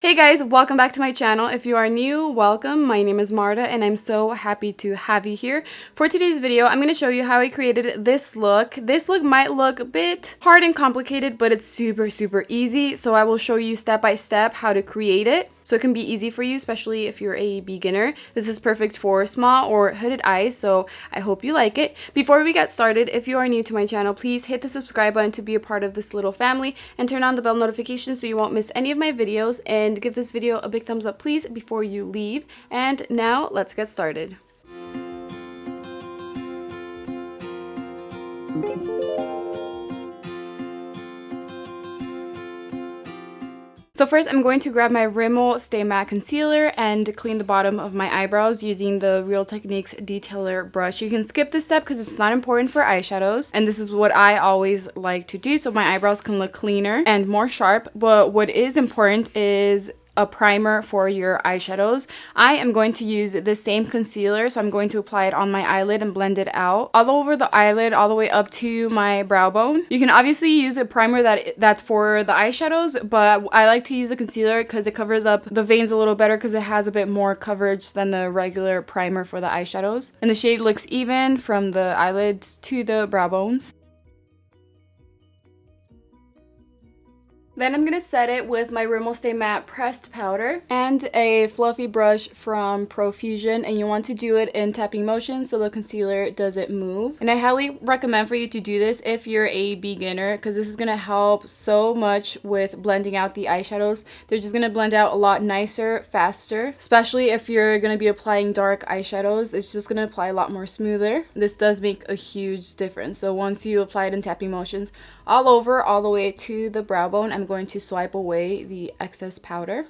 Hey guys, welcome back to my channel. If you are new, welcome. My name is Marta and I'm so happy to have you here. For today's video, I'm going to show you how I created this look. This look might look a bit hard and complicated, but it's super easy. So I will show you step by step how to create it. So it can be easy for you, especially if you're a beginner. This is perfect for small or hooded eyes, so I hope you like it. Before we get started, if you are new to my channel, please hit the subscribe button to be a part of this little family and turn on the bell notification so you won't miss any of my videos, and give this video a big thumbs up please before you leave. And now let's get started. So first, I'm going to grab my Rimmel Stay Matte Concealer and clean the bottom of my eyebrows using the Real Techniques Detailer brush. You can skip this step because it's not important for eyeshadows, and this is what I always like to do so my eyebrows can look cleaner and more sharp. But what is important is a primer for your eyeshadows. I am going to use the same concealer, so I'm going to apply it on my eyelid and blend it out all over the eyelid, all the way up to my brow bone. You can obviously use a primer that's for the eyeshadows, but I like to use a concealer because it covers up the veins a little better because it has a bit more coverage than the regular primer for the eyeshadows. And the shade looks even from the eyelids to the brow bones. Then I'm going to set it with my Rimmel Stay Matte pressed powder and a fluffy brush from Profusion, and you want to do it in tapping motion so the concealer doesn't move. And I highly recommend for you to do this if you're a beginner, because this is going to help so much with blending out the eyeshadows. They're just going to blend out a lot nicer, faster, especially if you're going to be applying dark eyeshadows. It's just going to apply a lot more smoother. This does make a huge difference. So once you apply it in tapping motions all over, all the way to the brow bone, I'm going to swipe away the excess powder.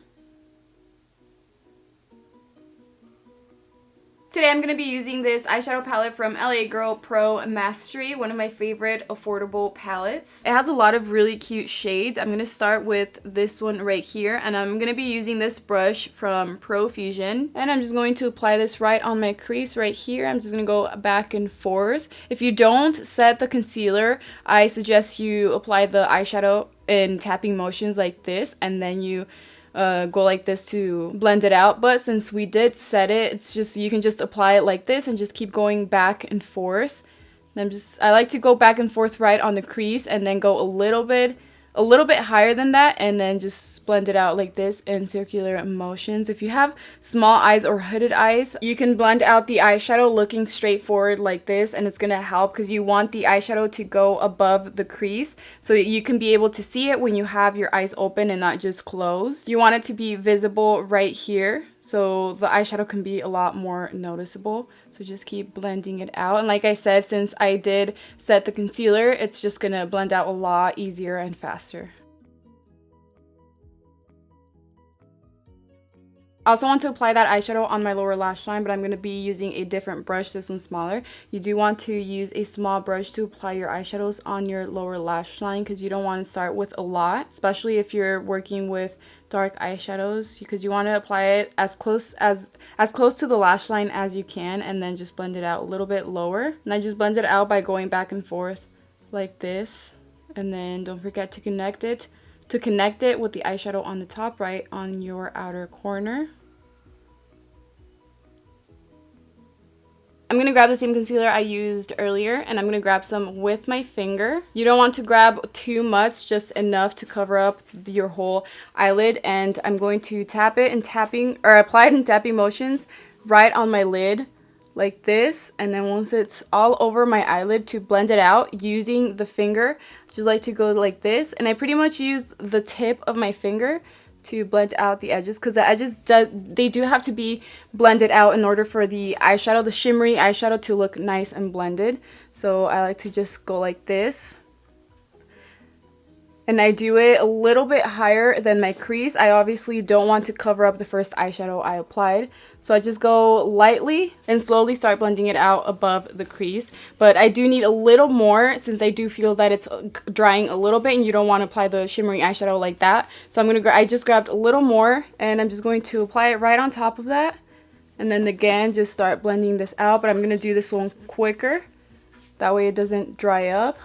Today I'm going to be using this eyeshadow palette from LA Girl Pro Mastery, one of my favorite affordable palettes. It has a lot of really cute shades. I'm going to start with this one right here, and I'm going to be using this brush from Profusion, and I'm just going to apply this right on my crease right here. I'm just going to go back and forth. If you don't set the concealer, I suggest you apply the eyeshadow in tapping motions like this, and then you go like this to blend it out. But since we did set it, it's just, you can just apply it like this and just keep going back and forth. And I like to go back and forth right on the crease and then go a little bit higher than that, and then just blend it out like this in circular motions. If you have small eyes or hooded eyes, you can blend out the eyeshadow looking straight forward like this, and it's going to help because you want the eyeshadow to go above the crease so you can be able to see it when you have your eyes open and not just closed. You want it to be visible right here so the eyeshadow can be a lot more noticeable. So just keep blending it out. And like I said, since I did set the concealer, it's just gonna blend out a lot easier and faster. I also want to apply that eyeshadow on my lower lash line, but I'm going to be using a different brush. This one's smaller. You do want to use a small brush to apply your eyeshadows on your lower lash line because you don't want to start with a lot, especially if you're working with dark eyeshadows, because you want to apply it as close to the lash line as you can, and then just blend it out a little bit lower. And I just blend it out by going back and forth like this, and then don't forget to connect it with the eyeshadow on the top right on your outer corner. I'm going to grab the same concealer I used earlier, and I'm going to grab some with my finger. You don't want to grab too much, just enough to cover up your whole eyelid. And I'm going to apply it in tapping motions right on my lid like this. And then once it's all over my eyelid, to blend it out using the finger, just like to go like this. And I pretty much use the tip of my finger to blend out the edges, because the edges they do have to be blended out in order for the eyeshadow, the shimmery eyeshadow, to look nice and blended. So I like to just go like this, and I do it a little bit higher than my crease. I obviously don't want to cover up the first eyeshadow I applied, so I just go lightly and slowly start blending it out above the crease. But I do need a little more, since I do feel that it's drying a little bit and you don't want to apply the shimmery eyeshadow like that. So I just grabbed a little more, and I'm just going to apply it right on top of that, and then again just start blending this out. But I'm going to do this one quicker, that way it doesn't dry up.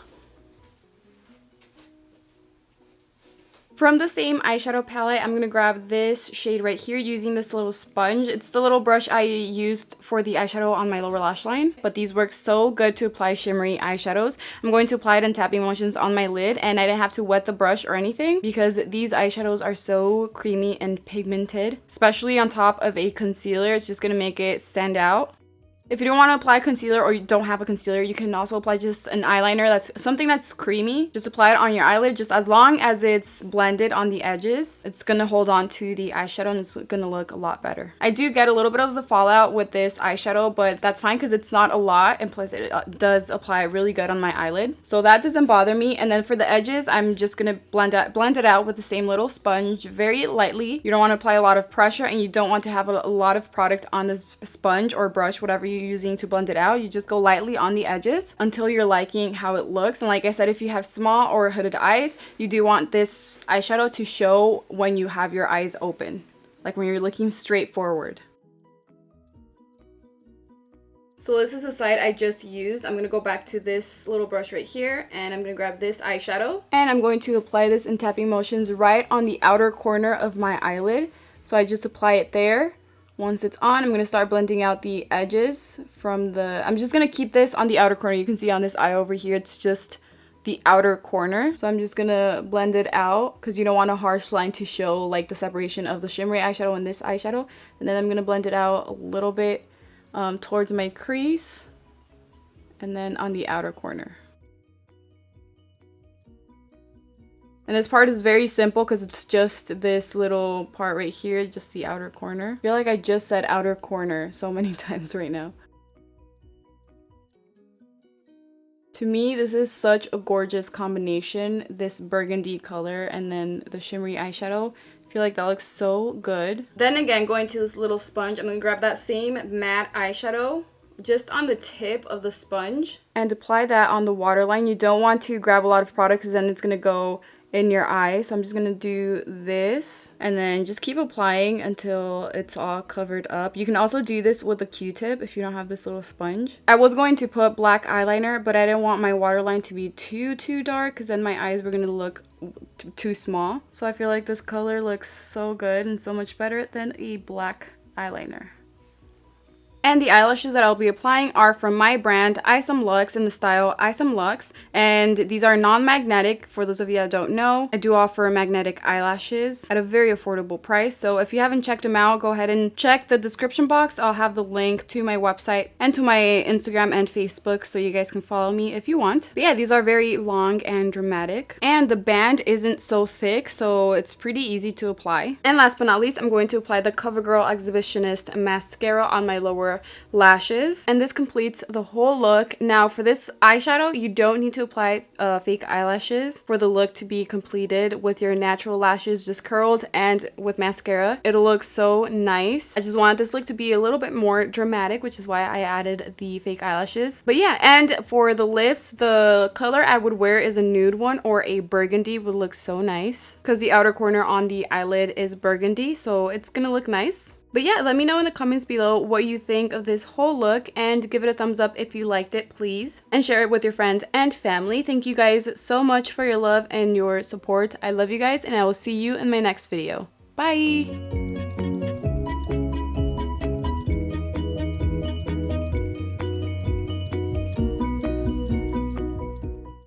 From the same eyeshadow palette, I'm going to grab this shade right here using this little sponge. It's the little brush I used for the eyeshadow on my lower lash line. But these work so good to apply shimmery eyeshadows. I'm going to apply it in tapping motions on my lid, and I didn't have to wet the brush or anything because these eyeshadows are so creamy and pigmented. Especially on top of a concealer, it's just going to make it stand out. If you don't want to apply concealer or you don't have a concealer, you can also apply just an eyeliner that's something that's creamy. Just apply it on your eyelid, just as long as it's blended on the edges. It's going to hold on to the eyeshadow and it's going to look a lot better. I do get a little bit of the fallout with this eyeshadow, but that's fine because it's not a lot, and plus it does apply really good on my eyelid. So that doesn't bother me. And then for the edges, I'm just going to blend it out with the same little sponge very lightly. You don't want to apply a lot of pressure, and you don't want to have a lot of product on this sponge or brush, whatever you're using to blend it out. You just go lightly on the edges until you're liking how it looks. And like I said, if you have small or hooded eyes, you do want this eyeshadow to show when you have your eyes open, like when you're looking straight forward. So this is the side I just used. I'm going to go back to this little brush right here, and I'm going to grab this eyeshadow, and I'm going to apply this in tapping motions right on the outer corner of my eyelid. So I just apply it there. Once it's on, I'm going to start blending out the edges from the... I'm just going to keep this on the outer corner. You can see on this eye over here, it's just the outer corner. So I'm just going to blend it out because you don't want a harsh line to show like the separation of the shimmery eyeshadow and this eyeshadow. And then I'm going to blend it out a little bit towards my crease and then on the outer corner. And this part is very simple because it's just this little part right here, just the outer corner. I feel like I just said outer corner so many times right now. To me, this is such a gorgeous combination, this burgundy color and then the shimmery eyeshadow. I feel like that looks so good. Then again, going to this little sponge, I'm going to grab that same matte eyeshadow just on the tip of the sponge and apply that on the waterline. You don't want to grab a lot of product because then it's going to go in your eye. So I'm just going to do this and then just keep applying until it's all covered up. You can also do this with a Q-tip if you don't have this little sponge. I was going to put black eyeliner, but I didn't want my waterline to be too dark because then my eyes were going to look too small. So I feel like this color looks so good and so much better than a black eyeliner. And the eyelashes that I'll be applying are from my brand, EyesomeLux, in the style EyesomeLux. And these are non-magnetic, for those of you that don't know. I do offer magnetic eyelashes at a very affordable price. So if you haven't checked them out, go ahead and check the description box. I'll have the link to my website and to my Instagram and Facebook so you guys can follow me if you want. But yeah, these are very long and dramatic. And the band isn't so thick, so it's pretty easy to apply. And last but not least, I'm going to apply the Covergirl Exhibitionist mascara on my lower lashes, and this completes the whole look. Now for this eyeshadow, you don't need to apply fake eyelashes for the look to be completed with your natural lashes just curled and with mascara. It'll look so nice. I just wanted this look to be a little bit more dramatic, which is why I added the fake eyelashes. But yeah, and for the lips, the color I would wear is a nude one or a burgundy would look so nice because the outer corner on the eyelid is burgundy, so it's gonna look nice. But yeah, let me know in the comments below what you think of this whole look, and give it a thumbs up if you liked it, please. And share it with your friends and family. Thank you guys so much for your love and your support. I love you guys, and I will see you in my next video. Bye!